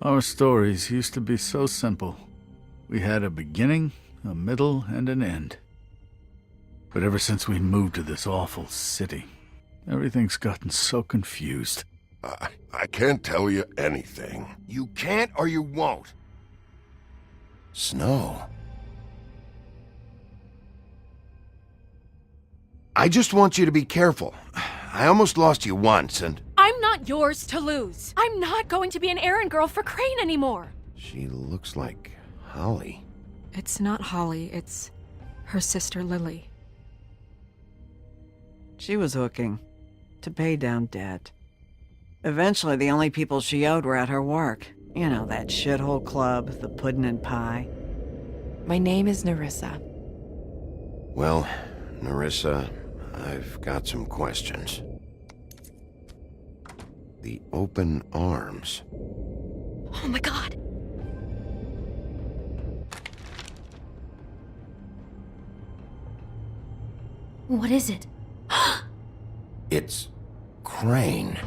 Our stories used to be so simple. We had a beginning, a middle, and an end. But ever since we moved to this awful city, everything's gotten so confused. I can't tell you anything. You can't or you won't. Snow. I just want you to be careful. I almost lost you once, and... I'm not yours to lose. I'm not going to be an errand girl for Crane anymore. She looks like Holly. It's not Holly, it's her sister Lily. She was hooking to pay down debt. Eventually, the only people she owed were at her work. You know, that shithole club, the Puddin' and Pie. My name is Nerissa. Well, Nerissa, I've got some questions. The open arms. Oh my god! What is it? It's Crane.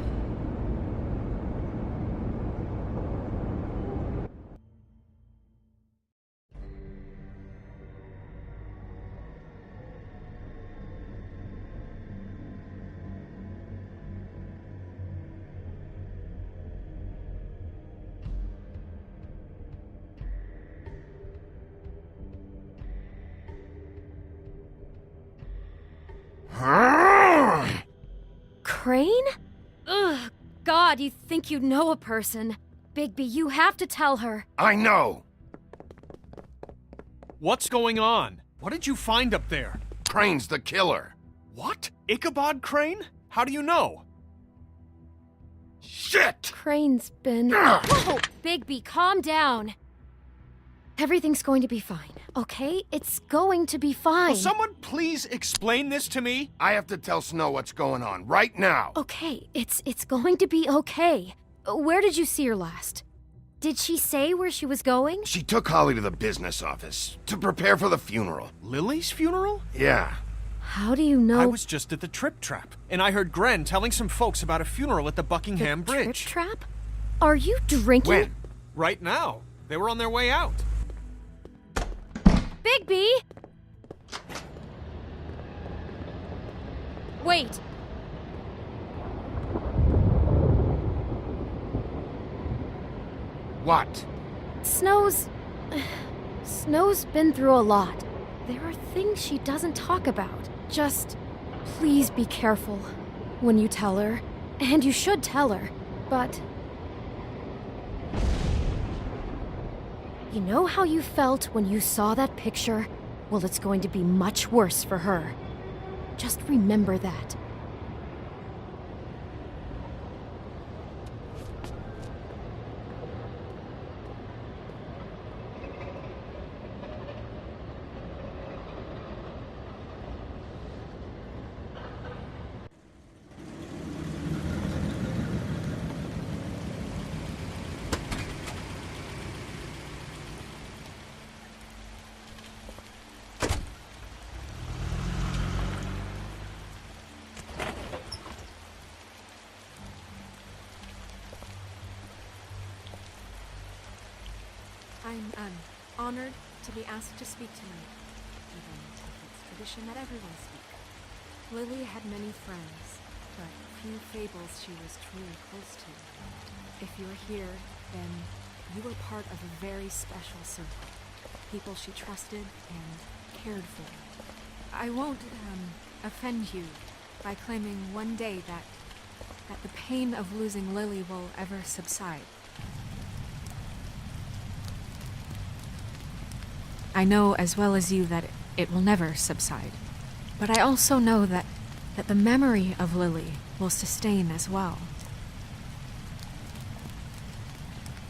Crane? Ugh, God, you think you know a person. Bigby, you have to tell her. I know! What's going on? What did you find up there? Crane's the killer. What? Ichabod Crane? How do you know? Shit! Crane's been... Whoa! Bigby, calm down. Everything's going to be fine, okay? It's going to be fine. Will someone please explain this to me? I have to tell Snow what's going on right now. Okay, it's going to be okay. Where did you see her last? Did she say where she was going? She took Holly to the business office to prepare for the funeral. Lily's funeral? Yeah. How do you know? I was just at the Trip Trap, and I heard Gren telling some folks about a funeral at the Buckingham the Bridge. Trip Trap? Are you drinking? When? Right now. They were on their way out. Bigby! Wait. What? Snow's been through a lot. There are things she doesn't talk about. Just please be careful when you tell her. And you should tell her. But you know how you felt when you saw that picture? Well, it's going to be much worse for her. Just remember that. I'm honored to be asked to speak tonight, even if it's tradition that everyone speak. Lily had many friends, but few fables she was truly close to. If you're here, then you were part of a very special circle. People she trusted and cared for. I won't, offend you by claiming one day that the pain of losing Lily will ever subside. I know as well as you that it will never subside. But I also know that the memory of Lily will sustain as well.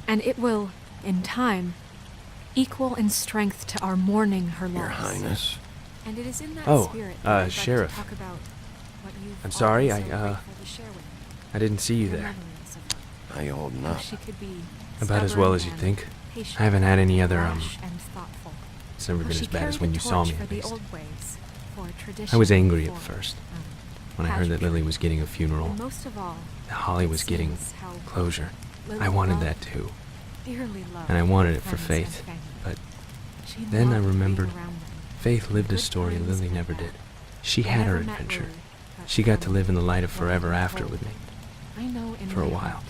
And it will, in time, equal in strength to our mourning her loss. Your Highness. And it is in that Oh, spirit that I'd Sheriff. like to talk about what you've I'm sorry, always so grateful to share with me. I didn't see you Your there. memories of her. How you holding How up? she could be About as well stubborn as you'd and think. patient, I haven't had any other, rash and thoughtful. It's never How been she as bad as carried when the you saw torch me, for at the least. old ways, for I tradition was angry at for, first, when I heard that Lily was getting a funeral, And most of all, that Holly it was getting seems how closure. Lily I wanted loved, that too. dearly loved And I wanted it for friends Faith, and family. but She then I loved being remembered around them. Faith lived a Good story friends Lily and never bad. did. She I had her never met adventure. Lily, but She got to from live in the light of what forever I've after told, with me, I know in for a my while. heart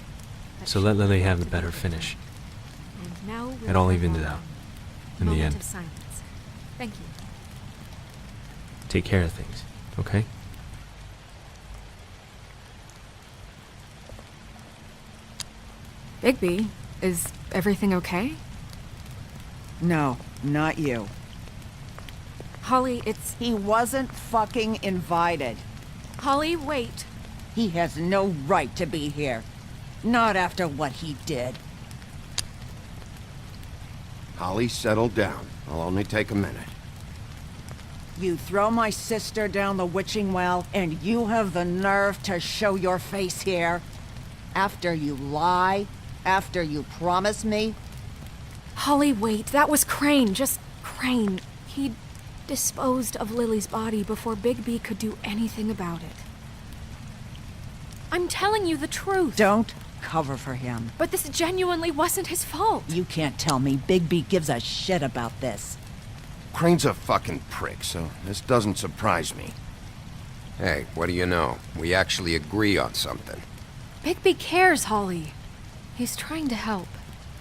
that So she let Lily have loved the better to be with me. finish. And now we'll It all have evened our it out, in the moment end. of silence. Thank you. Take care of things, okay? Bigby, is everything okay? No, not you. Holly, it's... He wasn't fucking invited. Holly, wait. He has no right to be here. Not after what he did. Holly, settle down. I'll only take a minute. You throw my sister down the witching well, and you have the nerve to show your face here? After you lie? After you promise me? Holly, wait. That was Crane. Just Crane. He disposed of Lily's body before Bigby could do anything about it. I'm telling you the truth. Don't cover for him. But this genuinely wasn't his fault. You can't tell me Bigby gives a shit about this. Crane's a fucking prick, so this doesn't surprise me. Hey, what do you know? We actually agree on something. Bigby cares, Holly. He's trying to help.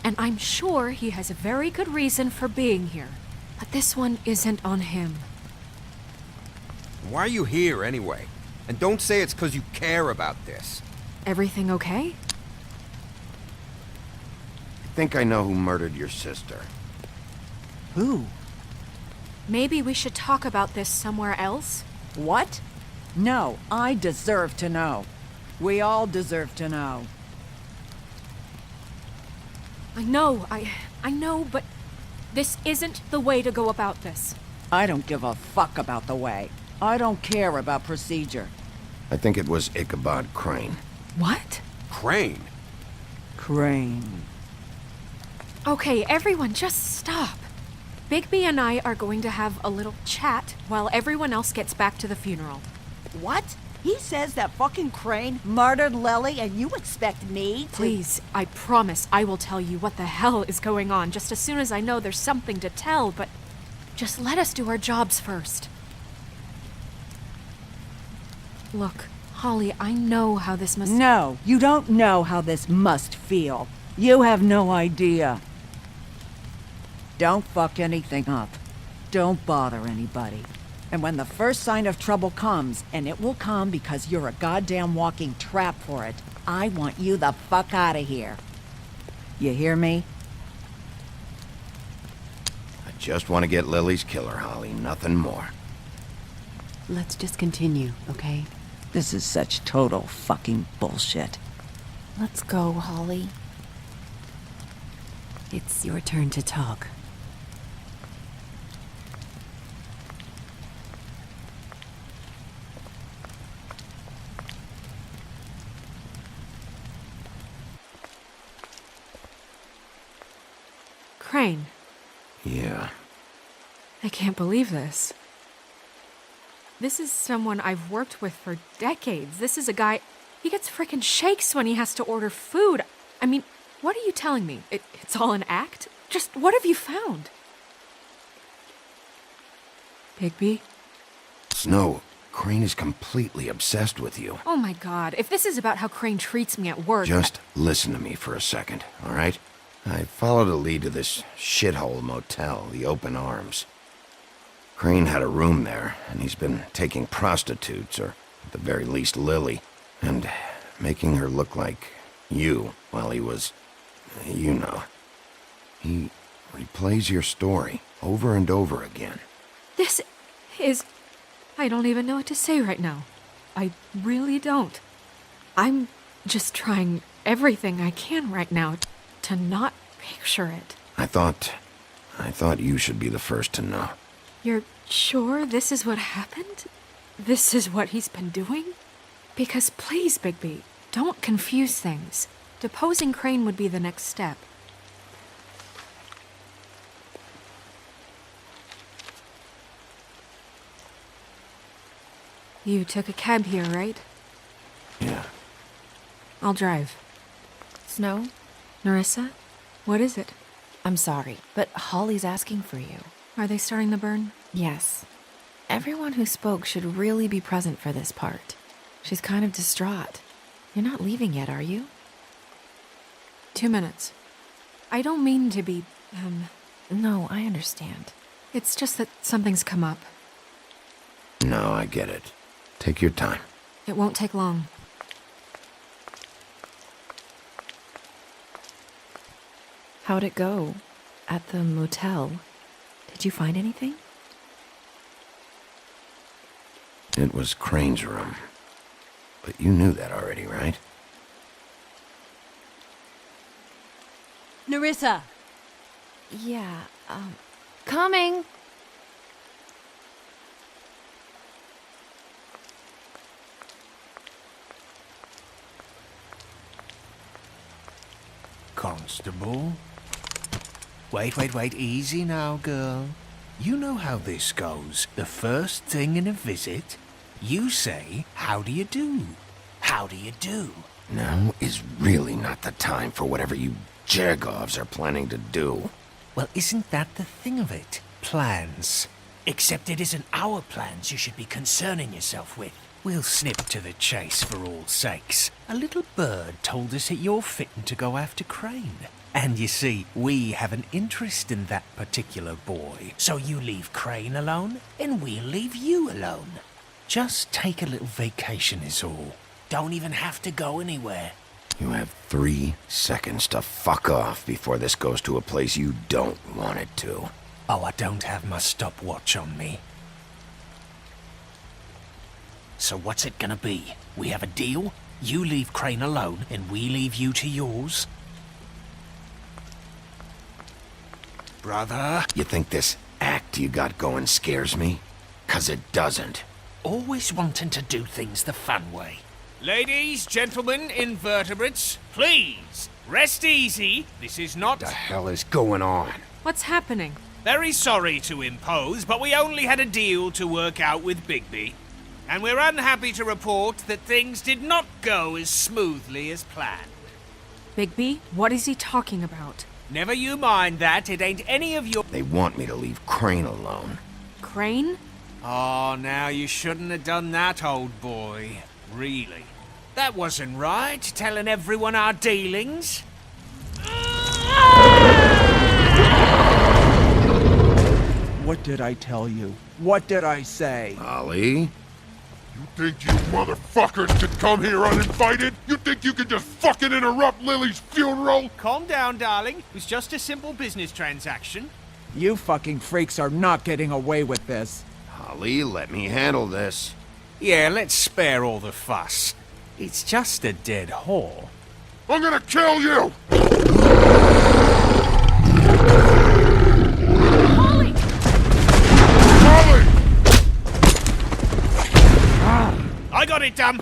And I'm sure he has a very good reason for being here. But this one isn't on him. Why are you here, anyway? And don't say it's because you care about this. Everything okay? I think I know who murdered your sister. Who? Maybe we should talk about this somewhere else? What? No, I deserve to know. We all deserve to know. I know, but this isn't the way to go about this. I don't give a fuck about the way. I don't care about procedure. I think it was Ichabod Crane. What? Crane? Crane. Okay, everyone, just stop. Bigby and I are going to have a little chat while everyone else gets back to the funeral. What? He says that fucking Crane murdered Lily and you expect me to... Please, I promise I will tell you what the hell is going on just as soon as I know there's something to tell, but just let us do our jobs first. Look, Holly, I know how this must... No, you don't know how this must feel. You have no idea. Don't fuck anything up. Don't bother anybody. And when the first sign of trouble comes, and it will come because you're a goddamn walking trap for it, I want you the fuck out of here. You hear me? I just want to get Lily's killer, Holly, nothing more. Let's just continue, okay? This is such total fucking bullshit. Let's go, Holly. It's your turn to talk. Crane, Yeah. I can't believe this. This is someone I've worked with for decades. This is a guy... He gets frickin' shakes when he has to order food. I mean, what are you telling me? It's all an act? Just what have you found? Bigby? Snow, Crane is completely obsessed with you. Oh my god, if this is about how Crane treats me at work... Just listen to me for a second, all right? I followed a lead to this shithole motel, the Open Arms. Crane had a room there, and he's been taking prostitutes, or at the very least Lily, and making her look like you while he was... you know. He replays your story over and over again. This is... I don't even know what to say right now. I really don't. I'm just trying everything I can right now to not picture it. I thought you should be the first to know. You're sure this is what happened? This is what he's been doing? Because please, Bigby, don't confuse things. Deposing Crane would be the next step. You took a cab here, right? Yeah. I'll drive. Snow? Nerissa? What is it? I'm sorry, but Holly's asking for you. Are they starting the burn? Yes. Everyone who spoke should really be present for this part. She's kind of distraught. You're not leaving yet, are you? 2 minutes. I don't mean to be, No, I understand. It's just that something's come up. No, I get it. Take your time. It won't take long. How'd it go? At the motel? Did you find anything? It was Crane's room. But you knew that already, right? Nerissa! Yeah, coming! Constable? Wait, easy now, girl. You know how this goes. The first thing in a visit, you say, how do you do? How do you do? Now is really not the time for whatever you Jergovs are planning to do. Well, isn't that the thing of it? Plans. Except it isn't our plans you should be concerning yourself with. We'll snip to the chase for all sakes. A little bird told us that you're fitting to go after Crane. And you see, we have an interest in that particular boy. So you leave Crane alone, and we'll leave you alone. Just take a little vacation is all. Don't even have to go anywhere. You have 3 seconds to fuck off before this goes to a place you don't want it to. Oh, I don't have my stopwatch on me. So what's it gonna be? We have a deal? You leave Crane alone, and we leave you to yours? Brother? You think this act you got going scares me? 'Cause it doesn't. Always wanting to do things the fun way. Ladies, gentlemen, invertebrates, please, rest easy. This is not... The hell is going on? What's happening? Very sorry to impose, but we only had a deal to work out with Bigby. And we're unhappy to report that things did not go as smoothly as planned. Bigby, what is he talking about? Never you mind that, it ain't any of your... They want me to leave Crane alone. Crane? Oh, now you shouldn't have done that, old boy. Really. That wasn't right, telling everyone our dealings. What did I tell you? What did I say? Ollie? You think you motherfuckers could come here uninvited? You think you could just fucking interrupt Lily's funeral? Calm down, darling. It was just a simple business transaction. You fucking freaks are not getting away with this. Ollie, let me handle this. Yeah, let's spare all the fuss. It's just a dead whore. I'm gonna kill you! Holly! Holly! I got it, dumb!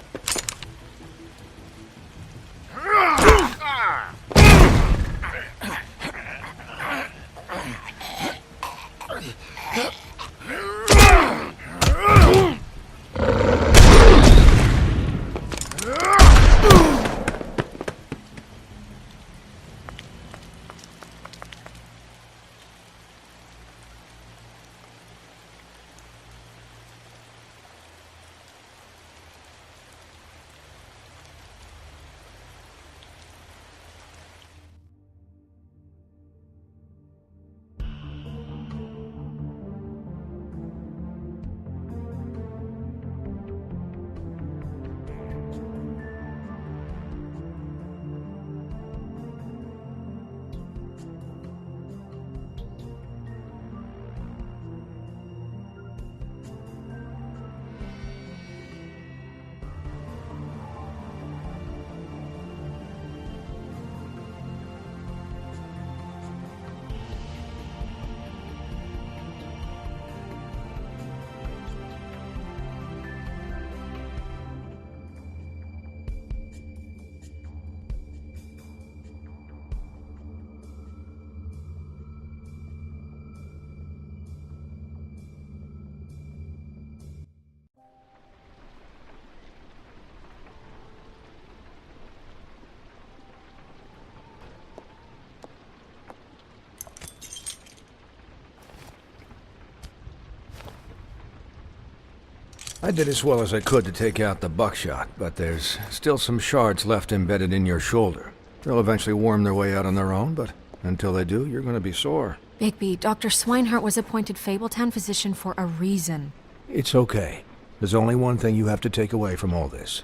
I did as well as I could to take out the buckshot, but there's still some shards left embedded in your shoulder. They'll eventually worm their way out on their own, but until they do, you're going to be sore. Bigby, Dr. Swinehart was appointed Fabletown physician for a reason. It's okay. There's only one thing you have to take away from all this.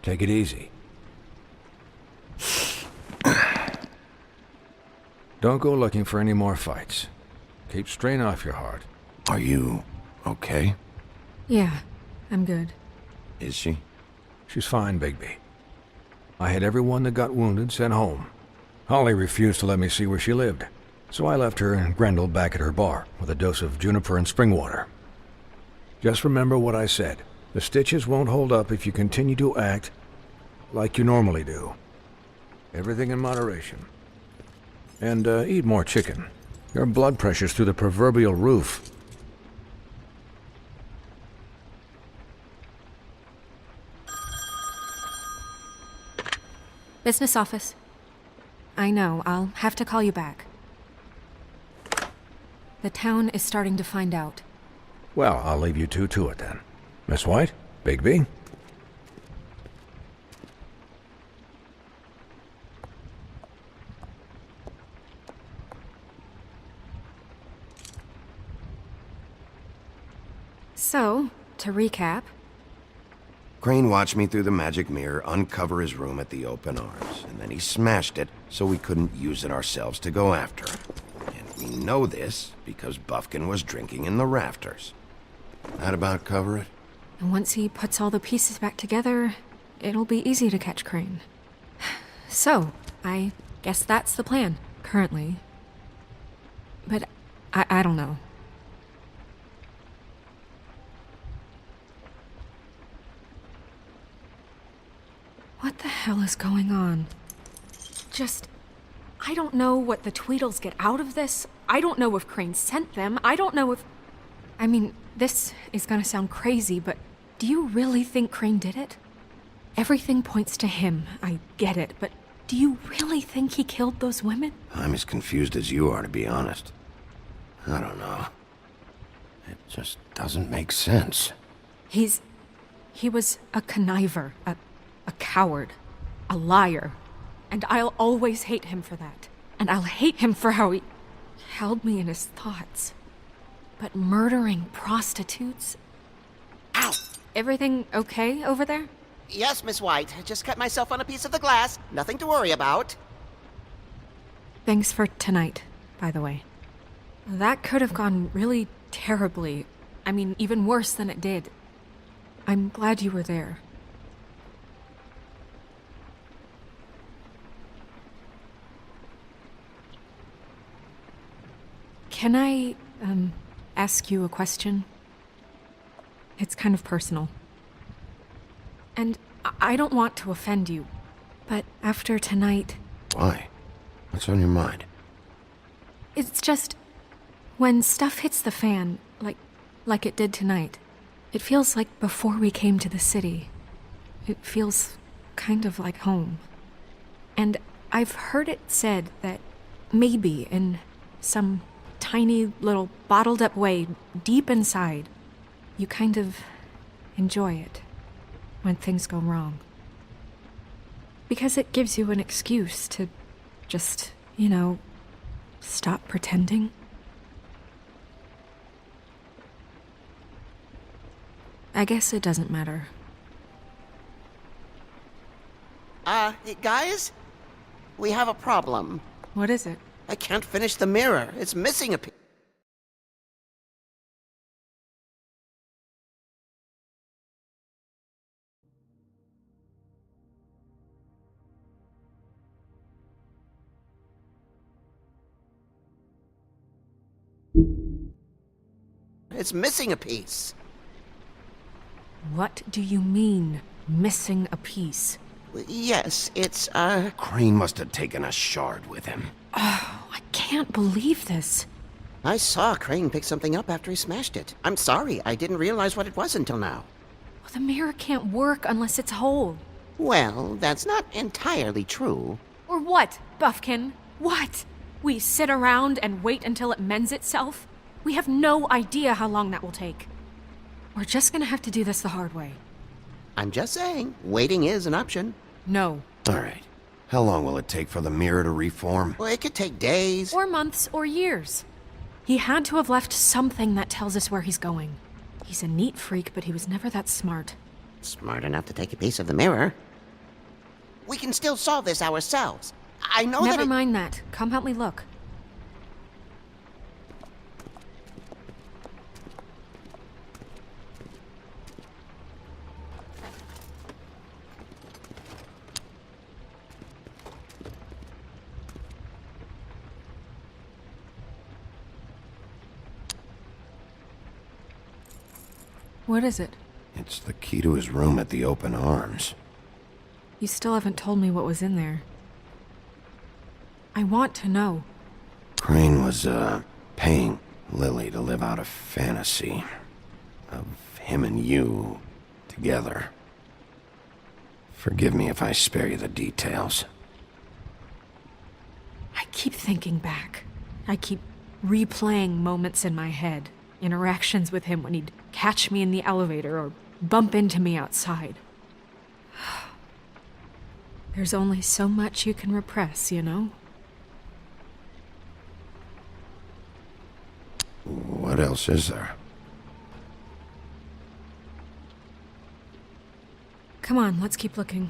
Take it easy. Don't go looking for any more fights. Keep strain off your heart. Are you okay? Yeah, I'm good. Is she? She's fine, Bigby. I had everyone that got wounded sent home. Holly refused to let me see where she lived. So I left her and Grendel back at her bar with a dose of juniper and spring water. Just remember what I said. The stitches won't hold up if you continue to act like you normally do. Everything in moderation. And eat more chicken. Your blood pressure's through the proverbial roof. Business office. I know, I'll have to call you back. The town is starting to find out. Well, I'll leave you two to it then. Miss White? Bigby? So, to recap, Crane watched me through the magic mirror uncover his room at the open arms, and then he smashed it so we couldn't use it ourselves to go after him. And we know this because Buffkin was drinking in the rafters. That about cover it? and once he puts all the pieces back together, it'll be easy to catch Crane. So, I guess that's the plan, currently. But I don't know. What the hell is going on? I don't know what the Tweedles get out of this. I don't know if Crane sent them. I don't know if... I mean, this is gonna sound crazy, but do you really think Crane did it? Everything points to him, I get it, but do you really think he killed those women? I'm as confused as you are, to be honest. I don't know. It just doesn't make sense. He was a conniver, a coward, a liar. And I'll always hate him for that. And I'll hate him for how he held me in his thoughts. But murdering prostitutes? Ow! Everything okay over there? Yes, Miss White. I just cut myself on a piece of the glass. Nothing to worry about. Thanks for tonight, by the way. That could have gone really terribly. I mean, even worse than it did. I'm glad you were there. Can I, ask you a question? It's kind of personal. And I don't want to offend you, but after tonight... Why? What's on your mind? It's just... when stuff hits the fan, like it did tonight, it feels like before we came to the city. It feels kind of like home. And I've heard it said that maybe in some tiny little bottled up way deep inside, you kind of enjoy it when things go wrong. Because it gives you an excuse to just, stop pretending. I guess it doesn't matter. Guys? We have a problem. What is it? I can't finish the mirror. It's missing a piece. It's missing a piece. What do you mean, missing a piece? Yes, it's, Crane must have taken a shard with him. Oh, I can't believe this. I saw Crane pick something up after he smashed it. I'm sorry, I didn't realize what it was until now. Well, the mirror can't work unless it's whole. Well, that's not entirely true. Or what, Buffkin? What? We sit around and wait until it mends itself? We have no idea how long that will take. We're just gonna have to do this the hard way. I'm just saying, waiting is an option. No. All right. How long will it take for the mirror to reform? Well, it could take days. Or months, or years. He had to have left something that tells us where he's going. He's a neat freak, but he was never that smart. Smart enough to take a piece of the mirror. We can still solve this ourselves. I know Never mind that. Come help me look. What is it? It's the key to his room at the Open Arms. You still haven't told me what was in there. I want to know. Crane was, paying Lily to live out a fantasy of him and you together. Forgive me if I spare you the details. I keep thinking back. I keep replaying moments in my head. Interactions with him when he'd catch me in the elevator or bump into me outside. There's only so much you can repress, you know? What else is there? Come on, let's keep looking.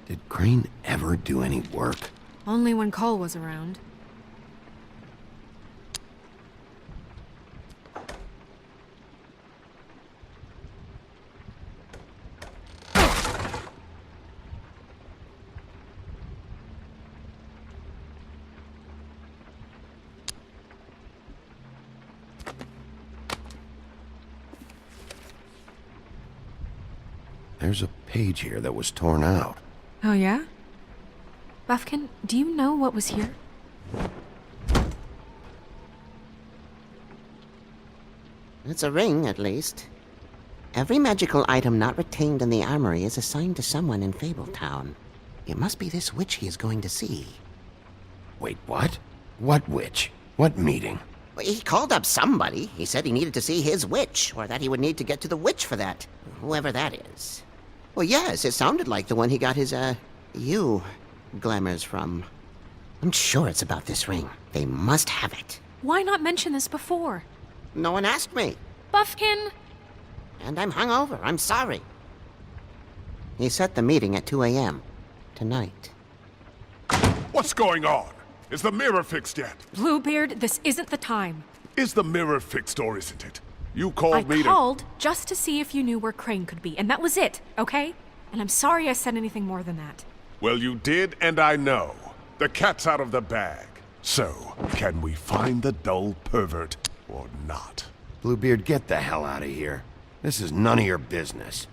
Did Crane ever do any work? Only when Cole was around. There's a page here that was torn out. Oh, yeah? Buffkin, do you know what was here? It's a ring, at least. Every magical item not retained in the armory is assigned to someone in Fabletown. It must be this witch he is going to see. Wait, what? What witch? What meeting? Well, he called up somebody. He said he needed to see his witch, or that he would need to get to the witch for that. Whoever that is. Well, yes, it sounded like the one he got his, you glamours from. I'm sure it's about this ring. They must have it. Why not mention this before? No one asked me. Buffkin! And I'm hungover. I'm sorry. He set the meeting at 2 a.m. tonight. What's going on? Is the mirror fixed yet? Bluebeard, this isn't the time. Is the mirror fixed or isn't it? You called me I called just to see if you knew where Crane could be, and that was it, okay? And I'm sorry I said anything more than that. Well, you did, and I know. The cat's out of the bag. So, can we find the dull pervert or not? Bluebeard, get the hell out of here. This is none of your business.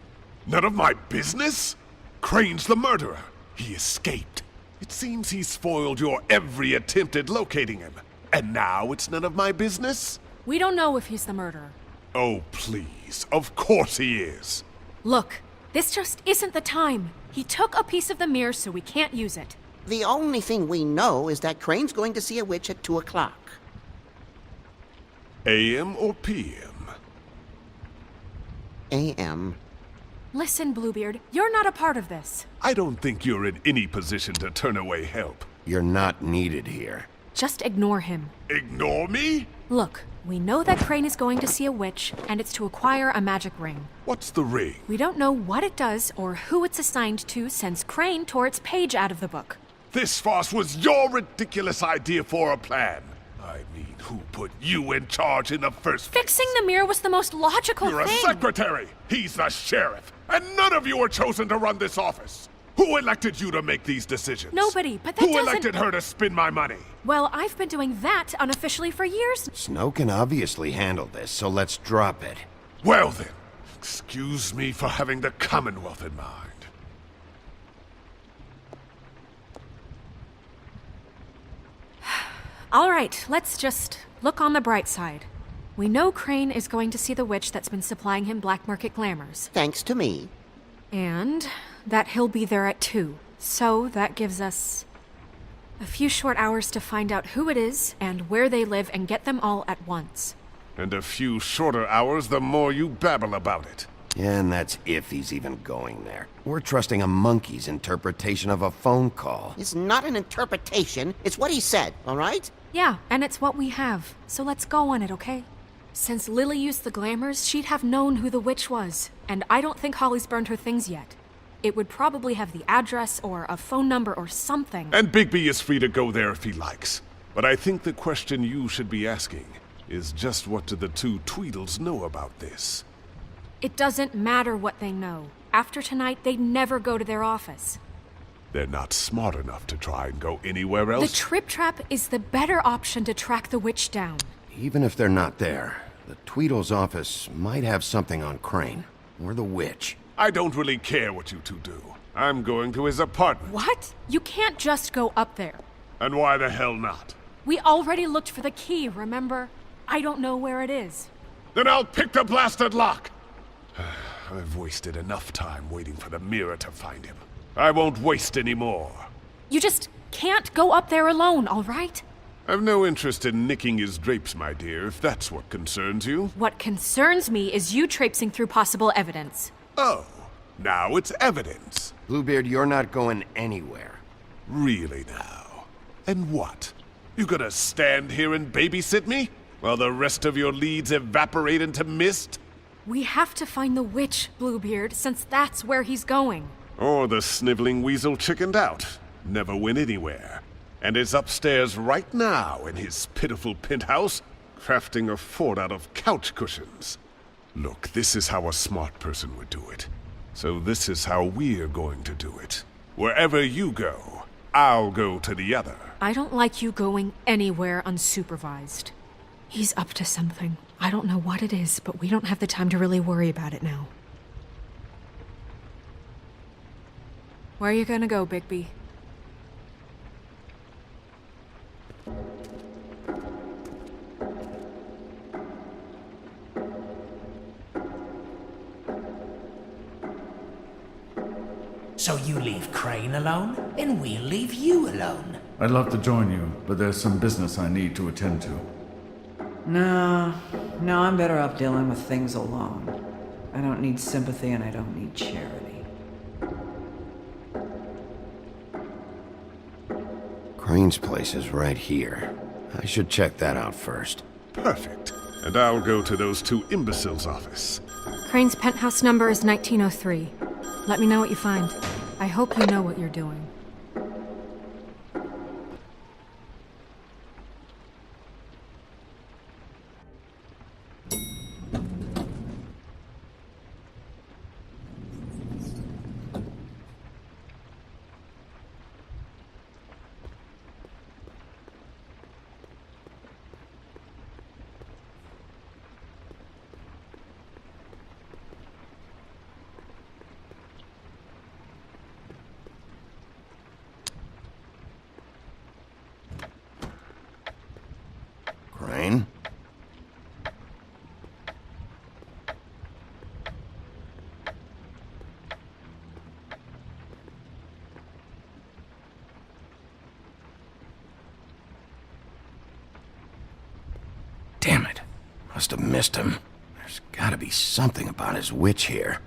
None of my business? Crane's the murderer. He escaped. It seems he spoiled your every attempt at locating him. And now it's none of my business? We don't know if he's the murderer. Oh, please. Of course he is. Look, this just isn't the time. He took a piece of the mirror, so we can't use it. The only thing we know is that Crane's going to see a witch at 2 o'clock. AM or PM? AM. Listen, Bluebeard, you're not a part of this. I don't think you're in any position to turn away help. You're not needed here. Just ignore him. Ignore me? Look, we know that Crane is going to see a witch, and it's to acquire a magic ring. What's the ring? We don't know what it does or who it's assigned to since Crane tore its page out of the book. This farce was your ridiculous idea for a plan. I mean, who put you in charge in the first place? Fixing the mirror was the most logical You're thing. a secretary. He's the sheriff. And none of you were chosen to run this office. Who elected you to make these decisions? Nobody, but that Who doesn't... elected her to spend my money? Well, I've been doing that unofficially for years. Snow can obviously handle this, so let's drop it. Well then, Excuse me for having the Commonwealth in mind. All right, let's just look on the bright side. We know Crane is going to see the witch that's been supplying him black market glamours. Thanks to me. And that he'll be there at 2. So that gives us a few short hours to find out who it is and where they live and get them all at once. And a few shorter hours the more you babble about it. Yeah, and that's if he's even going there. We're trusting a monkey's interpretation of a phone call. It's not an interpretation. It's what he said, all right? Yeah, and it's what we have. So let's go on it, okay? Since Lily used the glamours, she'd have known who the witch was. And I don't think Holly's burned her things yet. It would probably have the address or a phone number or something. And Bigby is free to go there if he likes. But I think the question you should be asking is just what do the two Tweedles know about this? It doesn't matter what they know. After tonight, they'd never go to their office. They're not smart enough to try and go anywhere else. The Trip Trap is the better option to track the witch down. Even if they're not there, the Tweedle's office might have something on Crane. Or the witch. I don't really care what you two do. I'm going to his apartment. What? You can't just go up there. And why the hell not? We already looked for the key, remember? I don't know where it is. Then I'll pick the blasted lock! I've wasted enough time waiting for the mirror to find him. I won't waste any more. You just can't go up there alone, all right? I've no interest in nicking his drapes, my dear, if that's what concerns you. What concerns me is you traipsing through possible evidence. Oh, now it's evidence. Bluebeard, you're not going anywhere. Really now? And what? You gonna stand here and babysit me? While the rest of your leads evaporate into mist? We have to find the witch, Bluebeard, since that's where he's going. Or the sniveling weasel chickened out. Never went anywhere. And is upstairs right now in his pitiful penthouse, crafting a fort out of couch cushions. Look, this is how a smart person would do it. So this is how we're going to do it. Wherever you go, I'll go to the other. I don't like you going anywhere unsupervised. He's up to something. I don't know what it is, but we don't have the time to really worry about it now. Where are you gonna go, Bigby? So you leave Crane alone, and we'll leave you alone. I'd love to join you, but there's some business I need to attend to. No, I'm better off dealing with things alone. I don't need sympathy and I don't need charity. Crane's place is right here. I should check that out first. Perfect. And I'll go to those two imbeciles' office. Crane's penthouse number is 1903. Let me know what you find. I hope you know what you're doing. Crane? Damn it. Must have missed him. There's gotta be something about his witch here.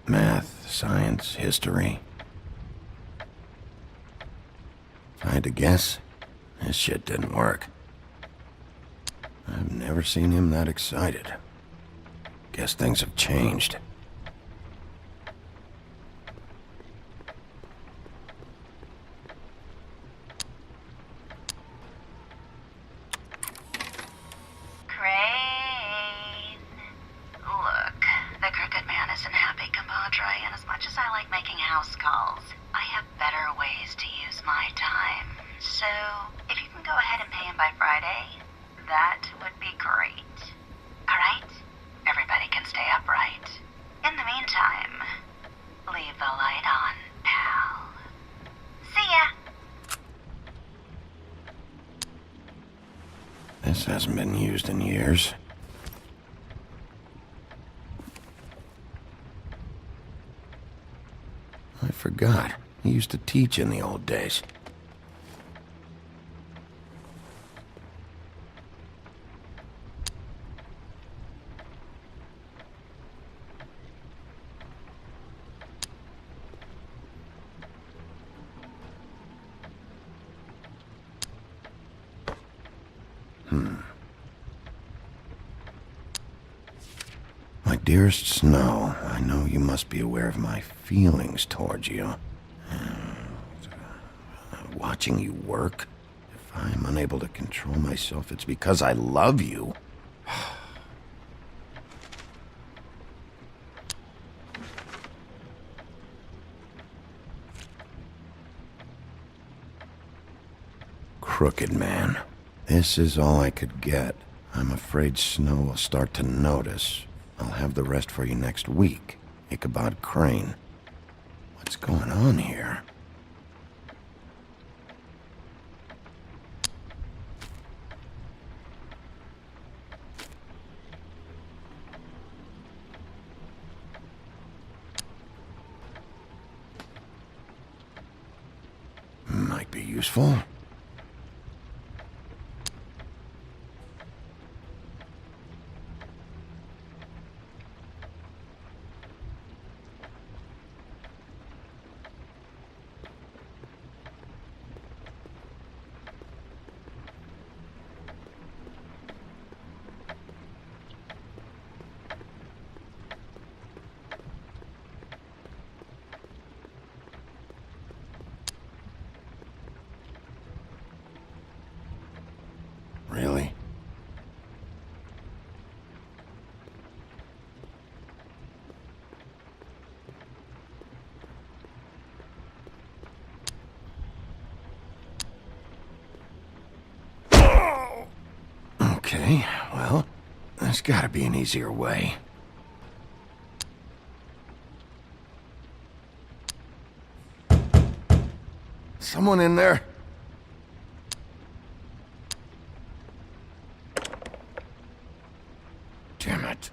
Math, science, history. If I had to guess, this shit didn't work. I've never seen him that excited. Guess things have changed. Crane. Look, the Crooked Man isn't happy, compadre, and as much as I like making house calls, I have better ways to use my time. So, if you can go ahead and pay him by Friday, that would be great. Alright? Everybody can stay upright. In the meantime, leave the light on, pal. See ya! This hasn't been used in years. I forgot. He used to teach in the old days. My dearest Snow, I know you must be aware of my feelings towards you. Watching you work, if I'm unable to control myself, it's because I love you. Crooked Man. This is all I could get. I'm afraid Snow will start to notice. I'll have the rest for you next week. Ichabod Crane. What's going on here? Might be useful. Really? Okay, well, there's gotta be an easier way. Someone in there? Damn it.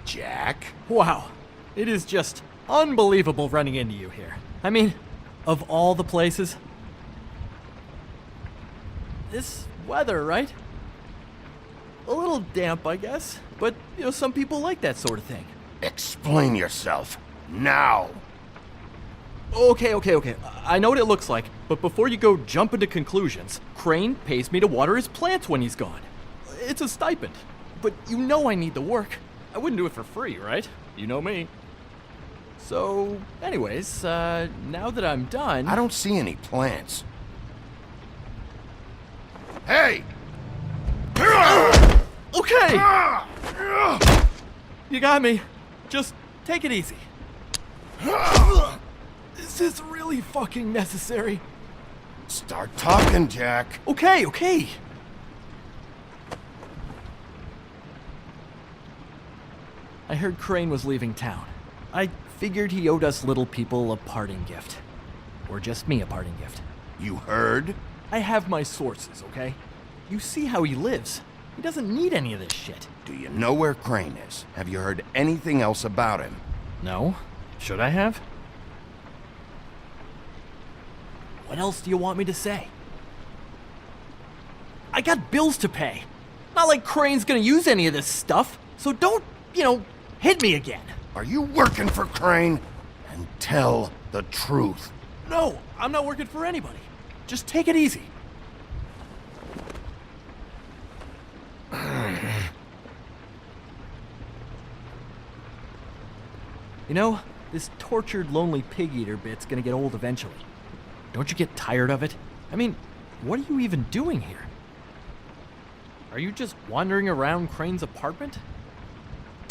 Jack? Wow. It is just unbelievable running into you here. I mean, of all the places. This weather, right? A little damp, I guess. But, some people like that sort of thing. Explain yourself. Now. Okay. I know what it looks like, but before you go jumping to conclusions, Crane pays me to water his plants when he's gone. It's a stipend. But I need the work. I wouldn't do it for free, right? You know me. So, anyways, now that I'm done... I don't see any plants. Hey! Okay! You got me. Just take it easy. Is this really fucking necessary? Start talking, Jack. Okay. I heard Crane was leaving town. I figured he owed us little people a parting gift. Or just me a parting gift. You heard? I have my sources, okay? You see how he lives. He doesn't need any of this shit. Do you know where Crane is? Have you heard anything else about him? No. Should I have? What else do you want me to say? I got bills to pay. Not like Crane's gonna use any of this stuff, so don't, hit me again. Are you working for Crane? And tell the truth. No, I'm not working for anybody. Just take it easy. This tortured, lonely pig-eater bit's gonna get old eventually. Don't you get tired of it? I mean, what are you even doing here? Are you just wandering around Crane's apartment?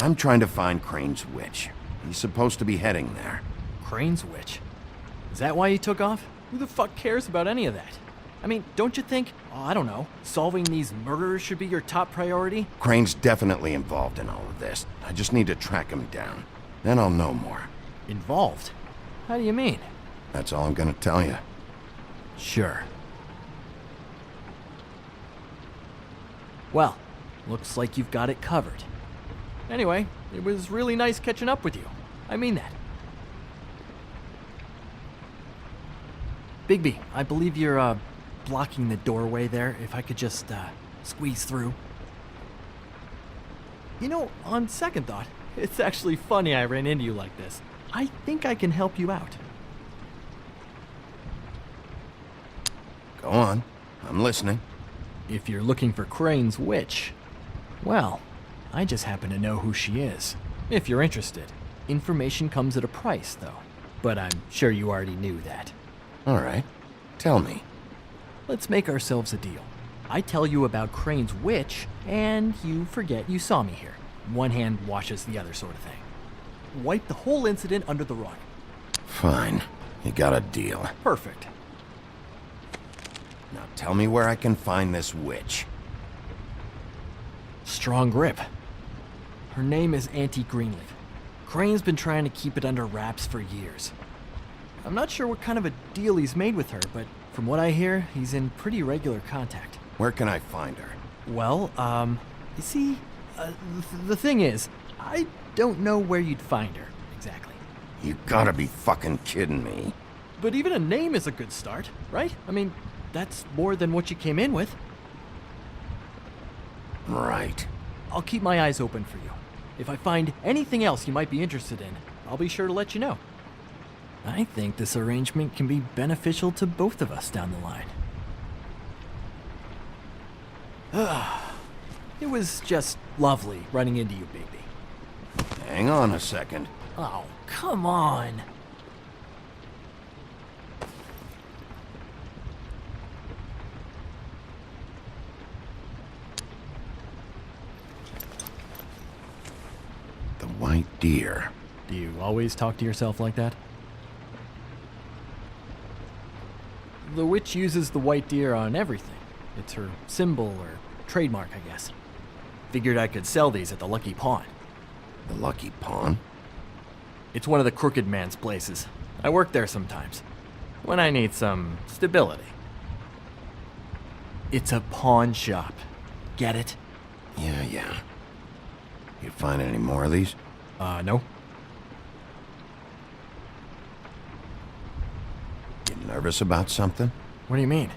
I'm trying to find Crane's witch. He's supposed to be heading there. Crane's witch? Is that why he took off? Who the fuck cares about any of that? I mean, don't you think, I don't know, solving these murders should be your top priority? Crane's definitely involved in all of this. I just need to track him down. Then I'll know more. Involved? How do you mean? That's all I'm gonna tell you. Sure. Well, looks like you've got it covered. Anyway, it was really nice catching up with you. I mean that. Bigby, I believe you're, blocking the doorway there. If I could just, squeeze through. On second thought, it's actually funny I ran into you like this. I think I can help you out. Go on. I'm listening. If you're looking for Crane's witch, well, I just happen to know who she is. If you're interested. Information comes at a price, though. But I'm sure you already knew that. All right. Tell me. Let's make ourselves a deal. I tell you about Crane's witch, and you forget you saw me here. One hand washes the other sort of thing. Wipe the whole incident under the rug. Fine. You got a deal. Perfect. Now tell me where I can find this witch. Strong grip. Her name is Auntie Greenleaf. Crane's been trying to keep it under wraps for years. I'm not sure what kind of a deal he's made with her, but from what I hear, he's in pretty regular contact. Where can I find her? Well, you see, the thing is, I don't know where you'd find her, exactly. You gotta be fucking kidding me. But even a name is a good start, right? I mean, that's more than what you came in with. Right. I'll keep my eyes open for you. If I find anything else you might be interested in, I'll be sure to let you know. I think this arrangement can be beneficial to both of us down the line. It was just lovely running into you, Bigby. Hang on a second. Oh, come on. The white deer. Do you always talk to yourself like that? The witch uses the white deer on everything. It's her symbol or trademark, I guess. Figured I could sell these at the Lucky Pawn. The Lucky Pawn? It's one of the crooked man's places. I work there sometimes, when I need some stability. It's a pawn shop. Get it? Yeah. You find any more of these? No. You nervous about something? What do you mean?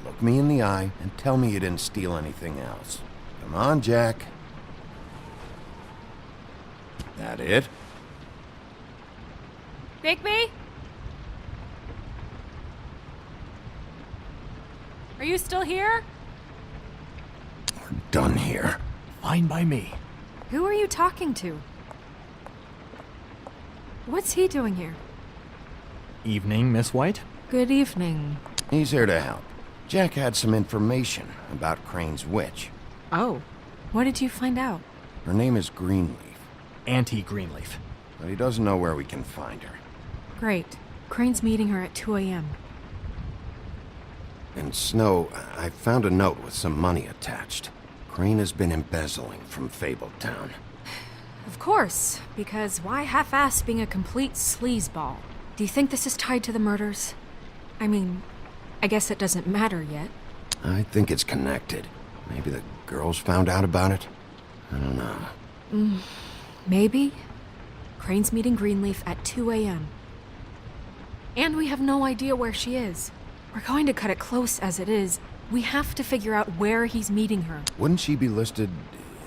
Look me in the eye and tell me you didn't steal anything else. Come on, Jack. That it? Bigby? Are you still here? We're done here. Fine by me. Who are you talking to? What's he doing here? Evening, Miss White. Good evening. He's here to help. Jack had some information about Crane's witch. Oh, what did you find out? Her name is Greenleaf. Auntie Greenleaf. But he doesn't know where we can find her. Great. Crane's meeting her at 2 a.m. And Snow, I found a note with some money attached. Crane has been embezzling from Fabletown. Of course, because why half-ass being a complete sleazeball? Do you think this is tied to the murders? I mean, I guess it doesn't matter yet. I think it's connected. Maybe the girls found out about it? I don't know. Maybe. Crane's meeting Greenleaf at 2 a.m. And we have no idea where she is. We're going to cut it close as it is. We have to figure out where he's meeting her. Wouldn't she be listed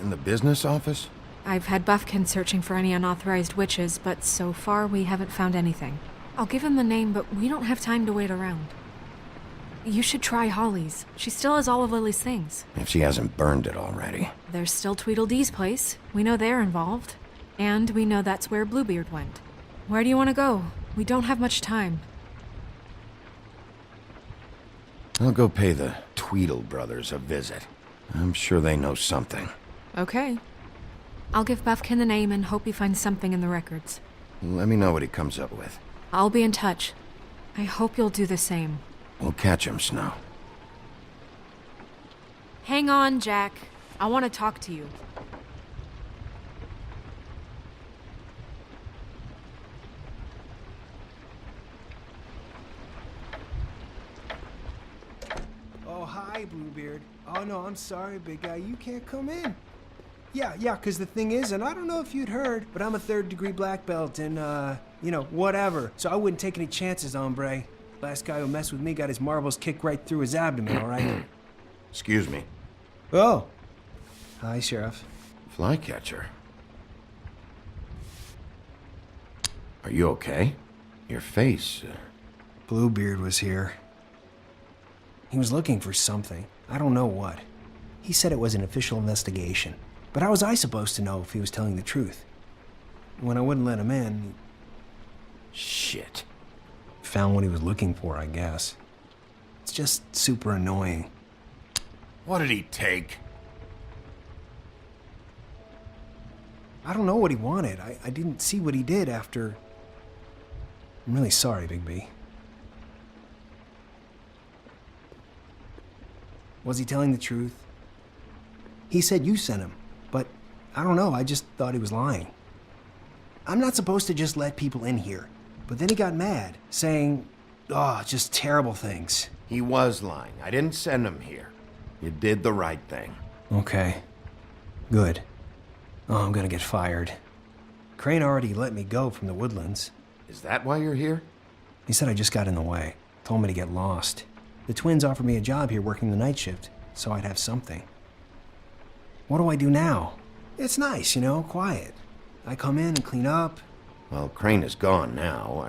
in the business office? I've had Buffkin searching for any unauthorized witches, but so far we haven't found anything. I'll give him the name, but we don't have time to wait around. You should try Holly's. She still has all of Lily's things. If she hasn't burned it already. There's still Tweedledee's place. We know they're involved. And we know that's where Bluebeard went. Where do you want to go? We don't have much time. I'll go pay the Tweedle brothers a visit. I'm sure they know something. Okay. I'll give Buffkin the name and hope he finds something in the records. Let me know what he comes up with. I'll be in touch. I hope you'll do the same. We'll catch him, Snow. Hang on, Jack. I want to talk to you. Oh, hi, Bluebeard. Oh, no, I'm sorry, big guy. You can't come in. Yeah, because the thing is, and I don't know if you'd heard, but I'm a third-degree black belt and, whatever. So I wouldn't take any chances, hombre. Last guy who messed with me got his marbles kicked right through his abdomen, all right? Excuse me. Oh. Hi, Sheriff. Flycatcher. Are you okay? Your face... Bluebeard was here. He was looking for something. I don't know what. He said it was an official investigation. But how was I supposed to know if he was telling the truth? When I wouldn't let him in... Shit. Found what he was looking for, I guess. It's just super annoying. What did he take? I don't know what he wanted. I didn't see what he did after... I'm really sorry, Bigby. Was he telling the truth? He said you sent him, but I don't know, I just thought he was lying. I'm not supposed to just let people in here, but then he got mad, saying, just terrible things. He was lying. I didn't send him here. You did the right thing. Okay. Good. Oh, I'm gonna get fired. Crane already let me go from the Woodlands. Is that why you're here? He said I just got in the way. Told me to get lost. The twins offered me a job here working the night shift, so I'd have something. What do I do now? It's nice, quiet. I come in and clean up. Well, Crane is gone now.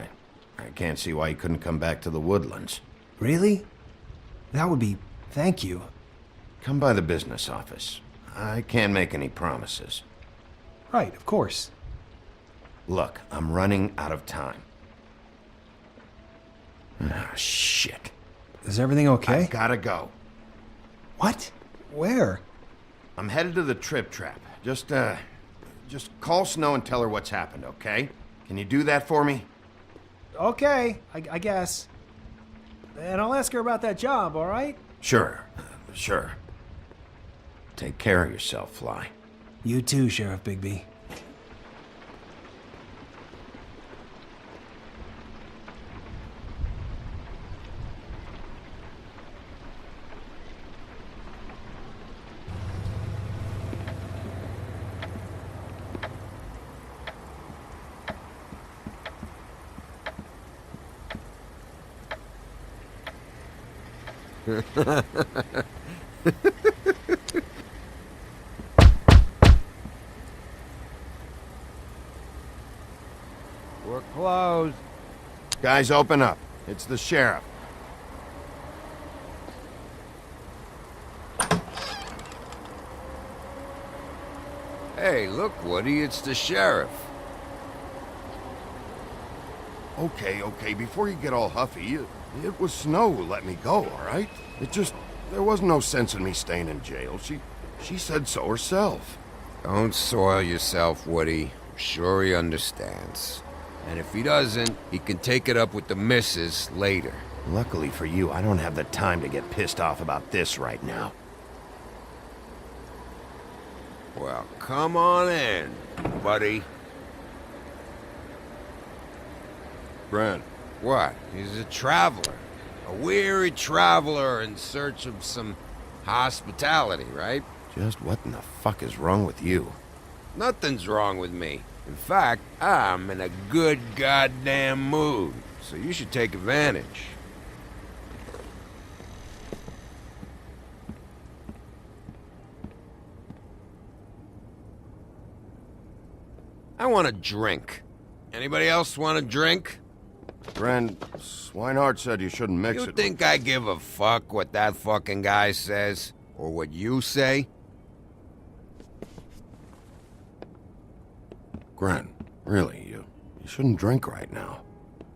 I can't see why he couldn't come back to the Woodlands. Really? That would be... thank you. Come by the business office. I can't make any promises. Right, of course. Look, I'm running out of time. Ah, shit. Is everything okay? I gotta go. What? Where? I'm headed to the Trip Trap. Just call Snow and tell her what's happened, okay? Can you do that for me? Okay, I guess. And I'll ask her about that job, all right? Sure. Take care of yourself, Fly. You too, Sheriff Bigby. We're closed. Guys, open up. It's the sheriff. Hey, look, Woody, it's the sheriff. Okay, before you get all huffy, it was Snow who let me go, all right? There was no sense in me staying in jail. She said so herself. Don't soil yourself, Woody. I'm sure he understands. And if he doesn't, he can take it up with the missus later. Luckily for you, I don't have the time to get pissed off about this right now. Well, come on in, buddy. Brent. What? He's a traveler. A weary traveler in search of some hospitality, right? Just what in the fuck is wrong with you? Nothing's wrong with me. In fact, I'm in a good goddamn mood, so you should take advantage. want a drink. Anybody else want a drink? Gren, Swinehart said you shouldn't mix You it. think I give a fuck what that fucking guy says? Or what you say? Gren, really, you shouldn't drink right now.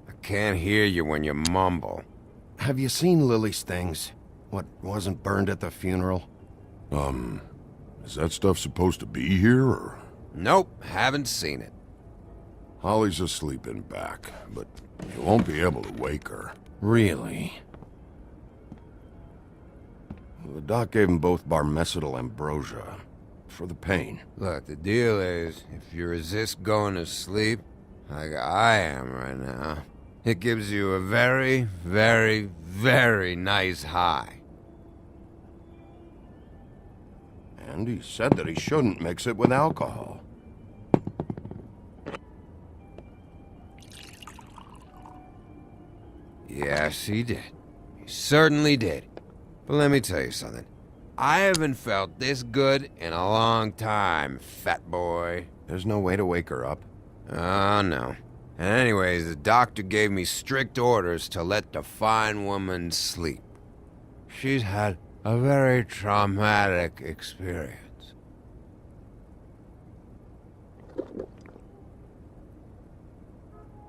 I can't hear you when you mumble. Have you seen Lily's things? What wasn't burned at the funeral? Is that stuff supposed to be here, or...? Nope, haven't seen it. Holly's asleep in back, but you won't be able to wake her. Really? The doc gave them both Barmecidal ambrosia. For the pain. Look, the deal is, if you resist going to sleep, like I am right now, it gives you a very, very, very nice high. And he said that he shouldn't mix it with alcohol. Yes, he did. He certainly did. But let me tell you something. I haven't felt this good in a long time, fat boy. There's no way to wake her up? Oh, no. And anyways, the doctor gave me strict orders to let the fine woman sleep. She's had a very traumatic experience.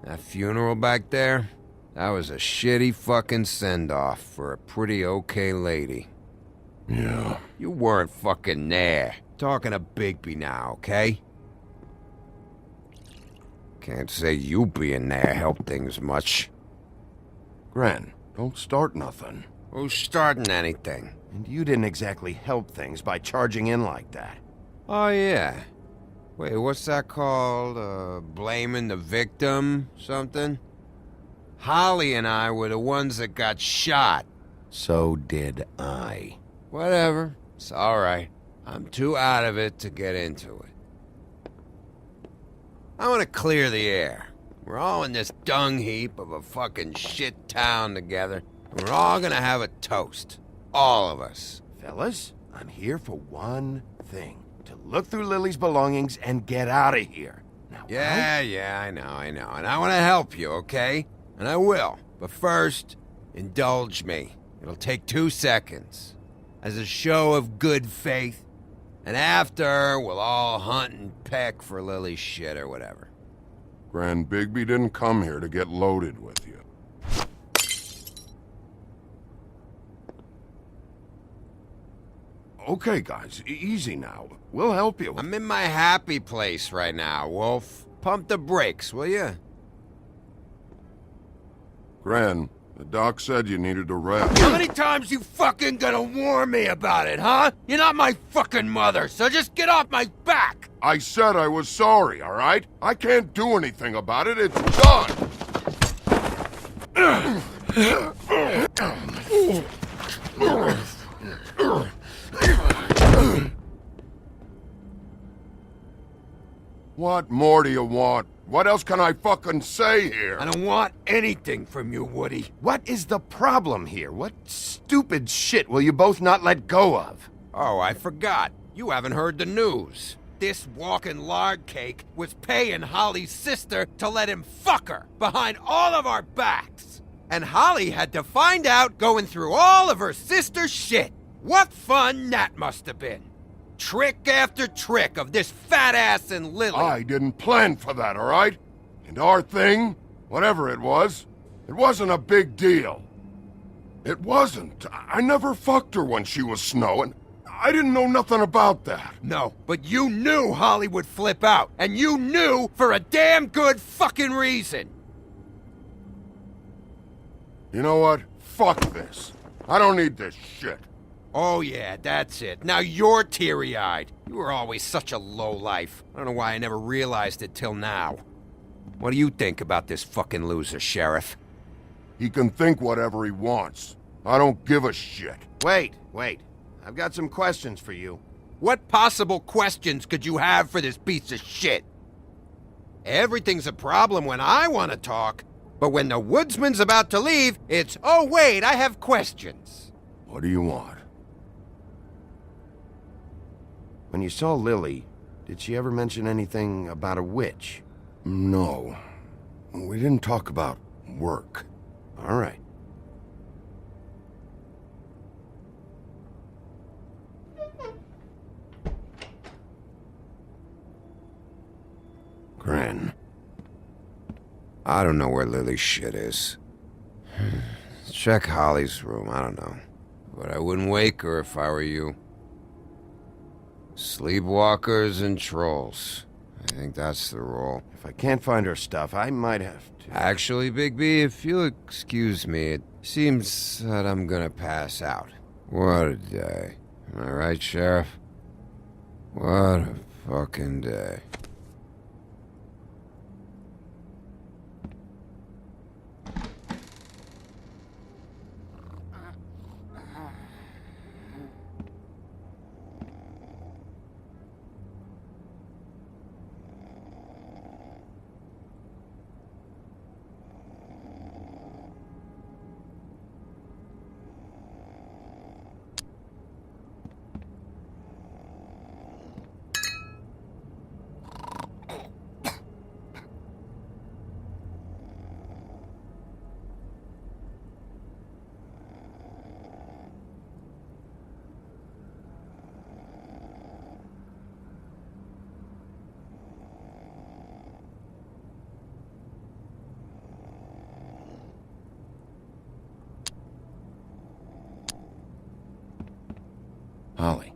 That funeral back there, that was a shitty fucking send-off for a pretty okay lady. Yeah. You weren't fucking there. Talking to Bigby now, okay? Can't say you being there helped things much. Gren, don't start nothing. Who's starting anything? And you didn't exactly help things by charging in like that. Oh, yeah. Wait, what's that called? Blaming the victim? Something? Holly and I were the ones that got shot. So did I. Whatever. It's alright. I'm too out of it to get into it. I want to clear the air. We're all in this dung heap of a fucking shit town together, and we're all gonna have a toast. All of us. Fellas, I'm here for one thing. To look through Lily's belongings and get out of here. Now, Yeah, I know. And I want to help you, okay? And I will. But first, indulge me. It'll take 2 seconds. As a show of good faith. And after, we'll all hunt and peck for Lily's shit or whatever. Grand Bigby didn't come here to get loaded with you. Okay, guys, easy now. We'll help you. I'm in my happy place right now, Wolf. Pump the brakes, will you? Gran, the doc said you needed a rest. How many times you fucking gonna warn me about it, huh? You're not my fucking mother, so just get off my back! I said I was sorry, all right? I can't do anything about it. It's done! What more do you want? What else can I fucking say here? I don't want anything from you, Woody. What is the problem here? What stupid shit will you both not let go of? Oh, I forgot. You haven't heard the news. This walking lard cake was paying Holly's sister to let him fuck her behind all of our backs. And Holly had to find out going through all of her sister's shit. What fun that must have been. Trick after trick of this fat ass and Lily. I didn't plan for that, all right? And our thing, whatever it wasn't a big deal. It wasn't. I never fucked her when she was snowing. I didn't know nothing about that. No, but you knew Holly would flip out. And you knew for a damn good fucking reason. You know what? Fuck this. I don't need this shit. Oh yeah, that's it. Now you're teary-eyed. You were always such a lowlife. I don't know why I never realized it till now. What do you think about this fucking loser, Sheriff? He can think whatever he wants. I don't give a shit. Wait. I've got some questions for you. What possible questions could you have for this piece of shit? Everything's a problem when I want to talk, but when the woodsman's about to leave, it's, oh wait, I have questions. What do you want? When you saw Lily, did she ever mention anything about a witch? No. We didn't talk about work. All right. Gren. I don't know where Lily's shit is. Check Holly's room, I don't know. But I wouldn't wake her if I were you. Sleepwalkers and trolls. I think that's the rule. If I can't find her stuff, I might have to... Actually, Bigby, if you'll excuse me, it seems that I'm gonna pass out. What a day. Am I right, Sheriff? What a fucking day. Holly.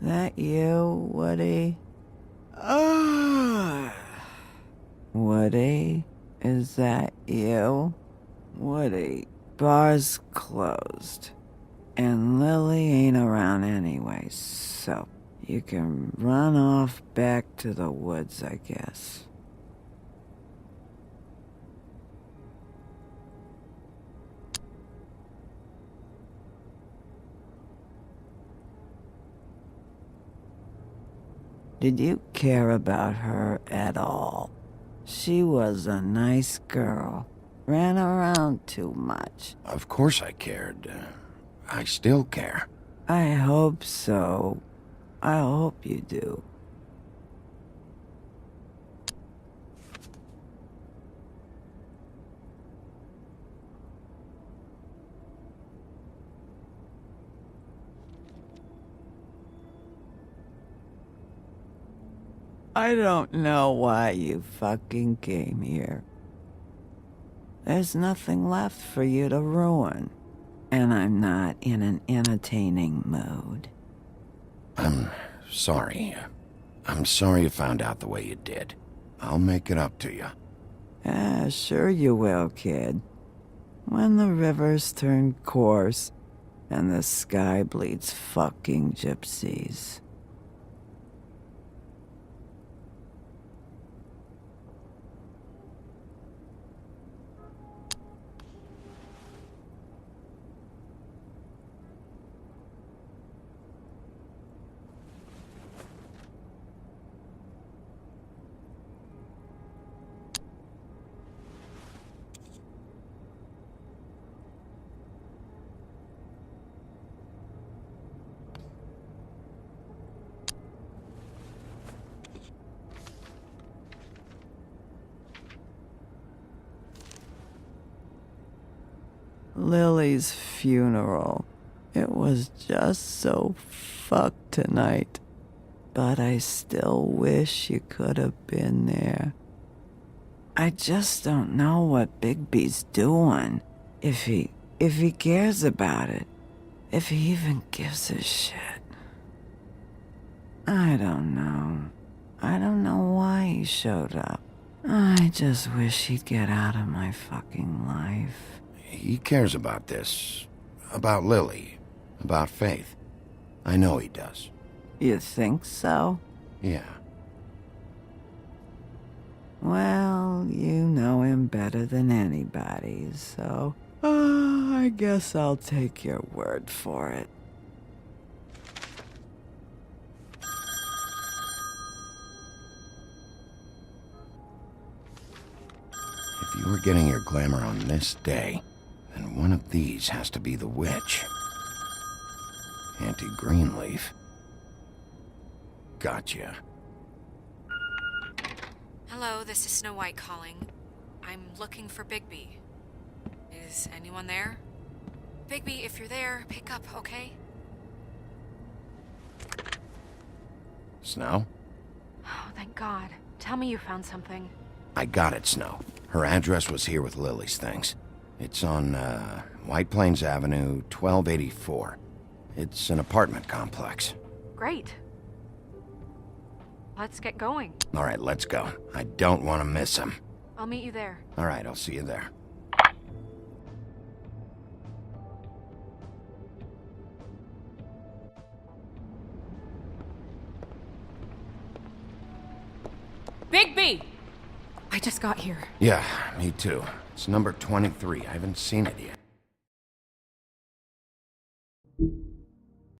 That you, Woody? Woody? Is that you? Woody, bar's closed. And Lily ain't around anyway, so you can run off back to the woods, I guess. Did you care about her at all? She was a nice girl. Ran around too much. Of course I cared. I still care. I hope so. I hope you do. I don't know why you fucking came here. There's nothing left for you to ruin. And I'm not in an entertaining mood. I'm sorry. I'm sorry you found out the way you did. I'll make it up to you. Sure you will, kid. When the rivers turn coarse and the sky bleeds fucking gypsies. Lily's funeral. It was just so fucked tonight. But I still wish you could have been there. I just don't know what Bigby's doing. If he cares about it. If he even gives a shit. I don't know. I don't know why he showed up. I just wish he'd get out of my fucking life. He cares about this. About Lily. About Faith. I know he does. You think so? Yeah. Well, you know him better than anybody, so I guess I'll take your word for it. If you were getting your glamour on this day, then one of these has to be the witch. Auntie Greenleaf. Gotcha. Hello, this is Snow White calling. I'm looking for Bigby. Is anyone there? Bigby, if you're there, pick up, okay? Snow? Oh, thank God. Tell me you found something. I got it, Snow. Her address was here with Lily's things. It's on, White Plains Avenue, 1284. It's an apartment complex. Great. Let's get going. All right, let's go. I don't want to miss him. I'll meet you there. All right, I'll see you there. Bigby! I just got here. Yeah, me too. It's number 23. I haven't seen it yet.